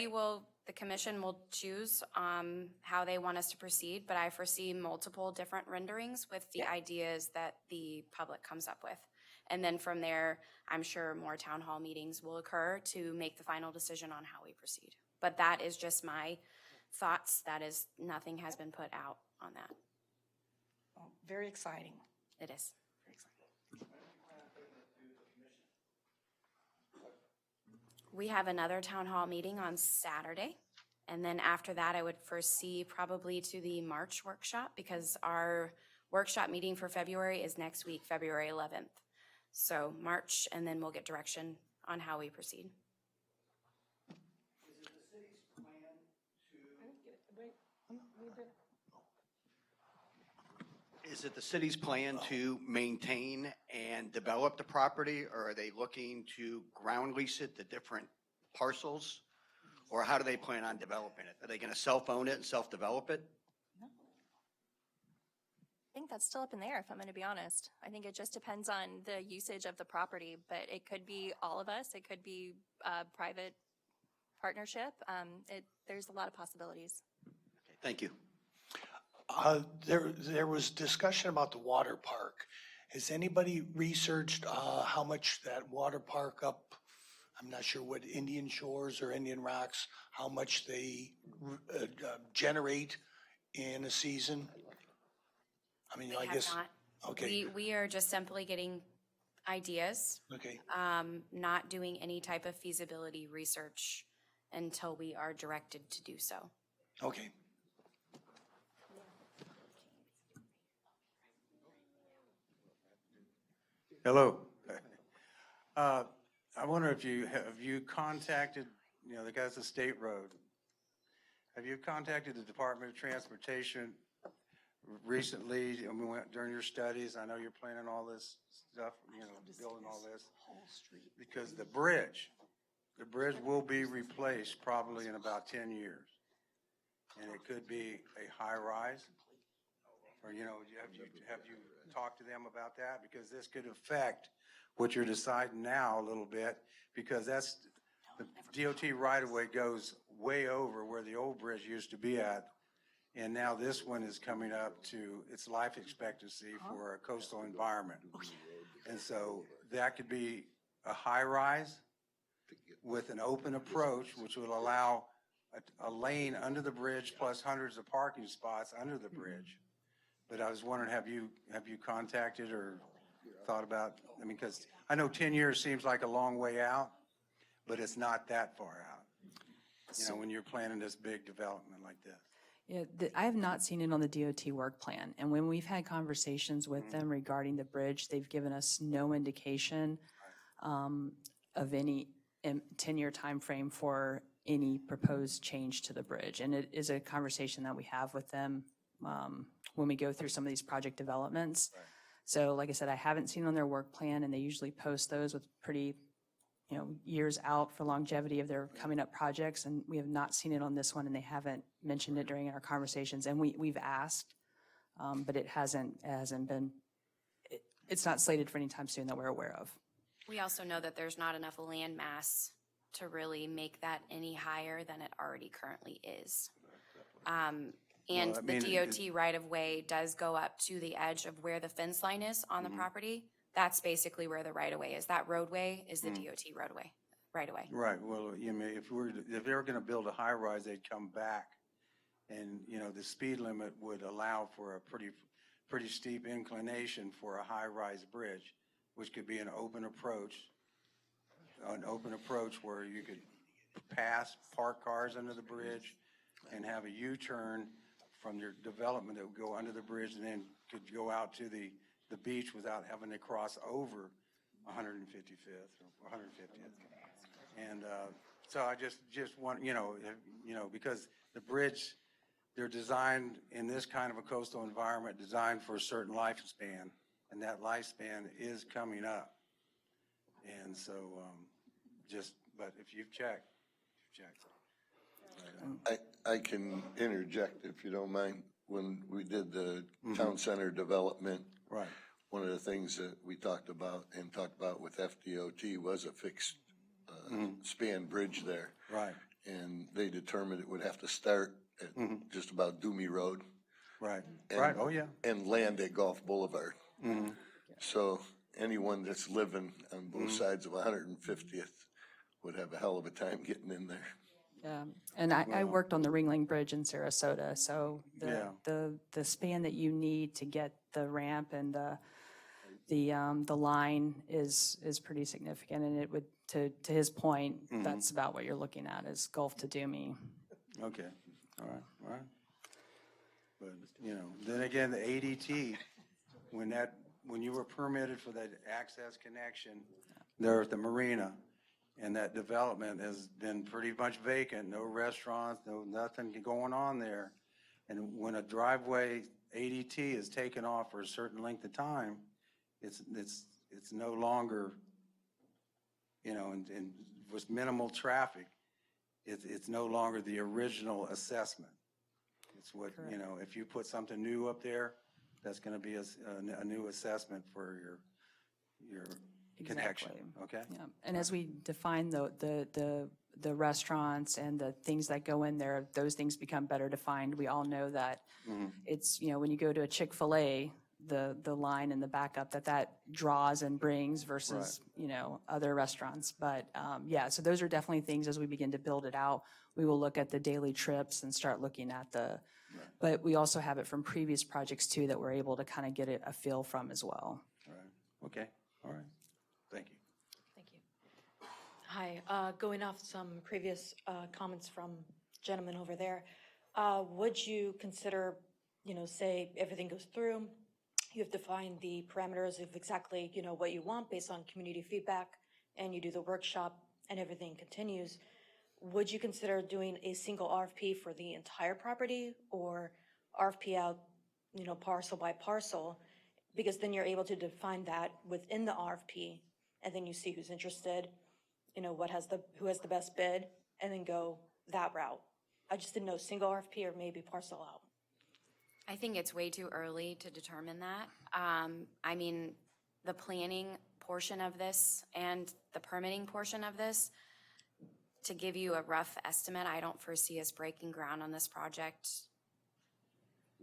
the commission will choose how they want us to proceed, but I foresee multiple different renderings with the ideas that the public comes up with. And then from there, I'm sure more town hall meetings will occur to make the final decision on how we proceed. But that is just my thoughts. Nothing has been put out on that. Well, very exciting. It is. We have another town hall meeting on Saturday. And then after that, I would foresee probably to the March workshop, because our workshop meeting for February is next week, February 11th. So March, and then we'll get direction on how we proceed. Is it the city's plan to maintain and develop the property, or are they looking to ground lease it to different parcels? Or how do they plan on developing it? Are they going to self-own it and self-develop it? I think that's still up in the air, if I'm going to be honest. I think it just depends on the usage of the property, but it could be all of us. It could be a private partnership. There's a lot of possibilities. Thank you. There was discussion about the water park. Has anybody researched how much that water park up, I'm not sure what, Indian Shores or Indian Rocks, how much they generate in a season? I mean, We I have guess. not. Okay. We are just simply getting ideas. Okay. Not doing any type of feasibility research until we are directed to do so. Okay. Hello. I wonder if have you contacted, the guys at State Road? Have you contacted the Department of Transportation recently? I mean, during your studies, I know you're planning all this stuff, building all this. Because the bridge will be replaced probably in about 10 years. And it could be a high rise. Or, have you talked to them about that? Because this could affect what you're deciding now a little bit, because that's, the DOT right-of-way goes way over where the old bridge used to be at. And now this one is coming up to its life expectancy for a coastal environment. And so that could be a high rise with an open approach, which will allow a lane under the bridge plus hundreds of parking spots under the bridge. But I was wondering, have you contacted or thought about, because I know 10 years seems like a long way out, but it's not that far out, when you're planning this big development like this. Yeah, I have not seen it on the DOT work plan. And when we've had conversations with them regarding the bridge, they've given us no indication of any 10-year timeframe for any proposed change to the bridge. And it is a conversation that we have with them when we go through some of these project developments. So like I said, I haven't seen it on their work plan, and they usually post those with pretty, years out for longevity of their coming up projects. And we have not seen it on this one, and they haven't mentioned it during our conversations. And we've asked, but it hasn't been, it's not slated for any time soon that we're aware of. We also know that there's not enough land mass to really make that any higher than it already currently is. And Well, I mean, the DOT right-of-way does go up to the edge of where the fence line is on the property. That's basically where the right-of-way is. That roadway is the DOT roadway, right-of-way. Right, well, if they were gonna build a high-rise, they'd come back. And, the speed limit would allow for a pretty steep inclination for a high-rise bridge, which could be an open approach where you could park cars under the bridge and have a U-turn from your development that would go under the bridge and then could go out to the beach without having to cross over 155th or 150th. And so I just want, because the bridge, they're designed in this kind of a coastal environment, designed for a certain lifespan, and that lifespan is coming up. And so but if you've checked. I can interject if you don't mind. When we did the town center development, Right. one of the things that we talked about with FDOT was a fixed span bridge there. Right. And they determined it would have to start at just about Doomy Road. Right, and- right, oh, yeah. And land at Gulf Boulevard. So anyone that's living on both sides of 150th would have a hell of a time getting in there. Yeah, and I worked on the Ringling Bridge in Sarasota, so Yeah. the span that you need to get the ramp and the line is pretty significant, and it would, to his point, that's about what you're looking at, is Gulf to Doomy. Okay, all right. But, then again, the ADT, when you were permitted for that access connection there at the marina, and that development has been pretty much vacant, no restaurants, nothing going on there. And when a driveway ADT is taken off for a certain length of time, it's no longer, and with minimal traffic, it's no longer the original assessment. It's what, if you put something new up there, that's gonna be a new assessment for your connection, okay? Yeah, and as we define the restaurants and the things that go in there, those things become better defined. We all know that it's, when you go to a Chick-fil-A, the line and the backup that draws and brings versus, other restaurants. But, so those are definitely things as we begin to build it out. We will look at the daily trips and start looking at but we also have it from previous projects too that we're able to kind of get a feel from as well. All right, okay, all right, thank you. Thank you. Hi, going off some previous comments from gentlemen over there, would you consider, say everything goes through, you have defined the parameters of exactly, what you want based on community feedback, and you do the workshop and everything continues, would you consider doing a single RFP for the entire property or RFP out, parcel by parcel? Because then you're able to define that within the RFP, and then you see who's interested, who has the best bid, and then go that route. I just didn't know single RFP or maybe parcel out. I think it's way too early to determine that. The planning portion of this and the permitting portion of this, to give you a rough estimate, I don't foresee us breaking ground on this project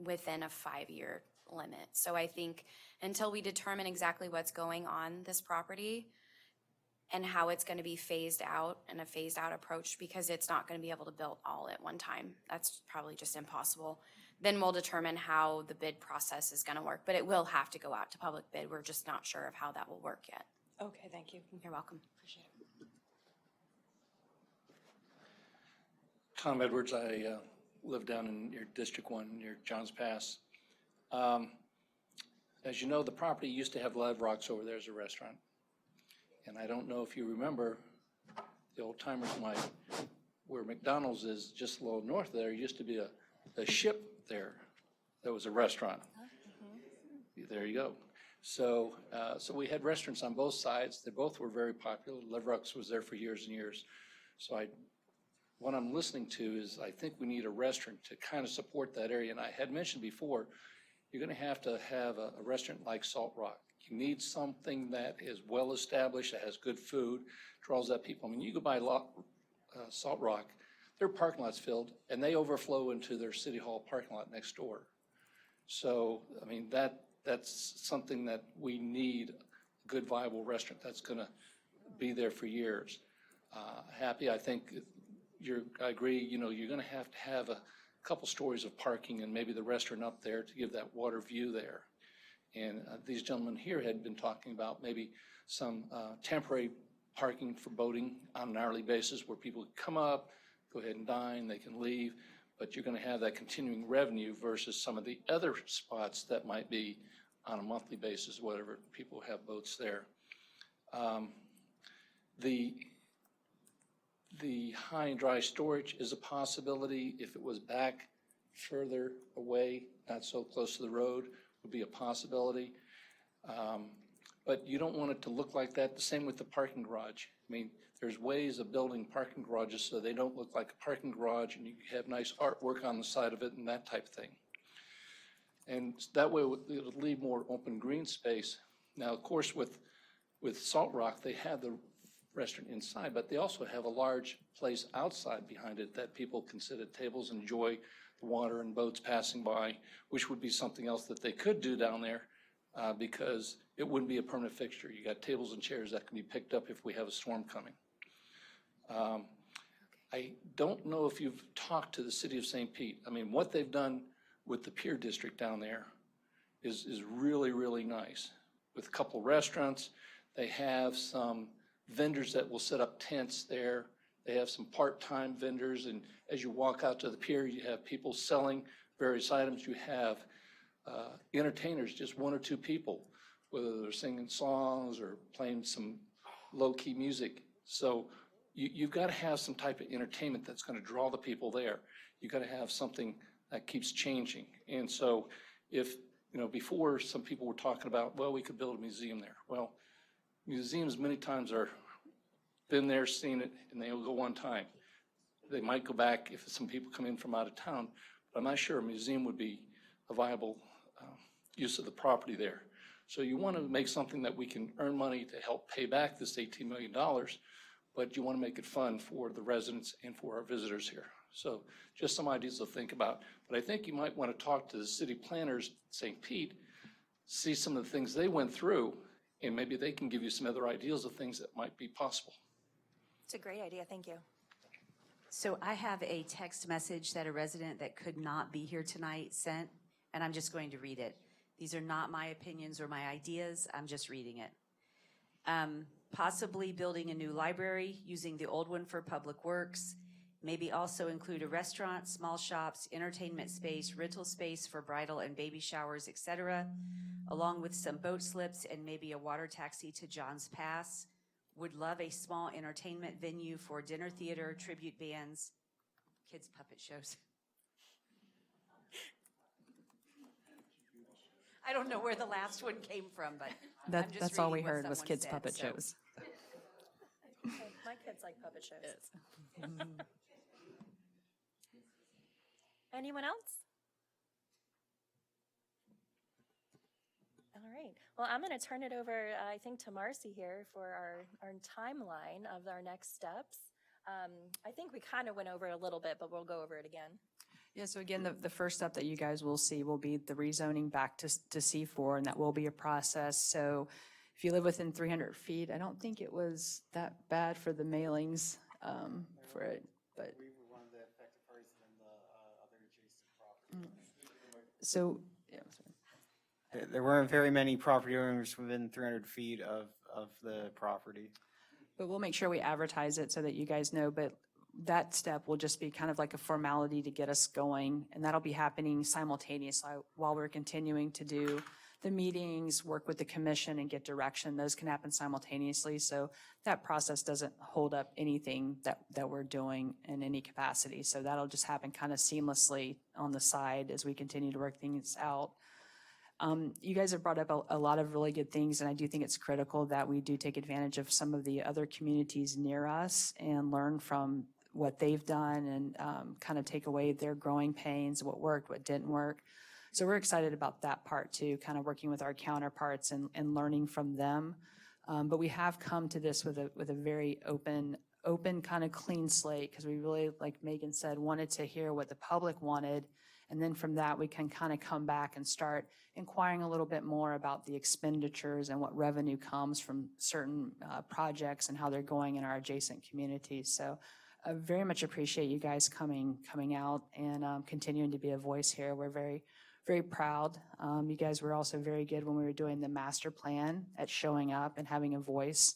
within a 5-year limit. So I think until we determine exactly what's going on this property and how it's going to be phased out in a phased out approach, because it's not going to be able to build all at one time. That's probably just impossible. Then we'll determine how the bid process is going to work, but it will have to go out to public bid. We're just not sure of how that will work yet. Okay, thank you. You're welcome. Appreciate it. Tom Edwards, I live down in your District 1 near Johns Pass. As you know, the property used to have Live Rocks over there as a restaurant. And I don't know if you remember, the old timers might, where McDonald's is just a little north of there, used to be a ship there that was a restaurant. There you go. So, so we had restaurants on both sides. They both were very popular. Live Rocks was there for years and years. So what I'm listening to is I think we need a restaurant to kind of support that area. And I had mentioned before, you're going to have a restaurant like Salt Rock. You need something that is well-established, that has good food, draws out people. I mean, you go by Salt Rock, their parking lot's filled, and they overflow into their City Hall parking lot next door. So, I mean, that's something that we need, a good viable restaurant that's going to be there for years. Happy, I think I agree, you know, you're going to have a couple stories of parking and maybe the restaurant up there to give that water view there. And these gentlemen here had been talking about maybe some temporary parking for boating on an hourly basis where people come up, go ahead and dine, they can leave, but you're going to have that continuing revenue versus some of the other spots that might be on a monthly basis, whatever, people have boats there. The high and dry storage is a possibility. If it was back further away, not so close to the road, would be a possibility. But you don't want it to look like that. The same with the parking garage. I mean, there's ways of building parking garages so they don't look like a parking garage and you have nice artwork on the side of it and that type of thing. And that way it'll leave more open green space. Now, of course, with Salt Rock, they have the restaurant inside, but they also have a large place outside behind it that people can sit at tables and enjoy the water and boats passing by, which would be something else that they could do down there because it wouldn't be a permanent fixture. You got tables and chairs that can be picked up if we have a storm coming. I don't know if you've talked to the city of St. Pete. I mean, what they've done with the Pier District down there is really, really nice. With a couple restaurants, they have some vendors that will set up tents there. They have some part-time vendors, and as you walk out to the pier, you have people selling various items. You have entertainers, just one or two people, whether they're singing songs or playing some low-key music. So you've got to have some type of entertainment that's going to draw the people there. You've got to have something that keeps changing. And so if, you know, before some people were talking about, well, we could build a museum there. Well, museums many times are been there, seen it, and they'll go one time. They might go back if some people come in from out of town, but I'm not sure a museum would be a viable use of the property there. So you want to make something that we can earn money to help pay back this $18 million, but you want to make it fun for the residents and for our visitors here. So just some ideas to think about. But I think you might want to talk to the city planners, St. Pete, see some of the things they went through, and maybe they can give you some other ideas of things that might be possible. It's a great idea, thank you. So I have a text message that a resident that could not be here tonight sent, and I'm just going to read it. These are not my opinions or my ideas, I'm just reading it. Possibly building a new library, using the old one for public works, maybe also include a restaurant, small shops, entertainment space, rental space for bridal and baby showers, etc., along with some boat slips and maybe a water taxi to Johns Pass. Would love a small entertainment venue for dinner theater, tribute bands, kids' puppet shows. I don't know where the last one came from, but I'm just That's all we reading what heard was someone kids' said, puppet so. shows. My kids like puppet shows. Anyone else? All right. Well, I'm going to turn it over, I think, to Marcy here for our timeline of our next steps. I think we kind of went over it a little bit, but we'll go over it again. Yeah, so again, the first step that you guys will see will be the rezoning back to C4, and that will be a process. So if you live within 300 feet, I don't think it was that bad for the mailings for it, but. We were one of the affected parties and the other adjacent property. So, yeah, sorry. There weren't very many property owners within 300 feet of the property. But we'll make sure we advertise it so that you guys know. But that step will just be kind of like a formality to get us going, and that'll be happening simultaneously while we're continuing to do the meetings, work with the commission, and get direction. Those can happen simultaneously, so that process doesn't hold up anything that we're doing in any capacity. So that'll just happen kind of seamlessly on the side as we continue to work things out. You guys have brought up a lot of really good things, and I do think it's critical that we do take advantage of some of the other communities near us and learn from what they've done and kind of take away their growing pains, what worked, what didn't work. So we're excited about that part too, kind of working with our counterparts and learning from them. But we have come to this with a very open kind of clean slate, because we really, like Megan said, wanted to hear what the public wanted. And then from that, we can kind of come back and start inquiring a little bit more about the expenditures and what revenue comes from certain projects and how they're going in our adjacent communities. So I very much appreciate you guys coming out and continuing to be a voice here. We're very, very proud. You guys were also very good when we were doing the master plan at showing up and having a voice,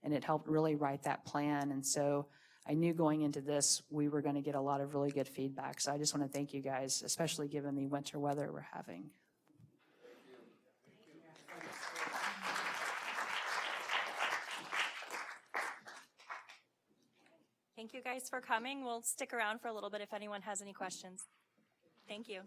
and it helped really write that plan. And so I knew going into this, we were going to get a lot of really good feedback. So I just want to thank you guys, especially given the winter weather we're having. Thank you guys for coming. We'll stick around for a little bit if anyone has any questions. Thank you.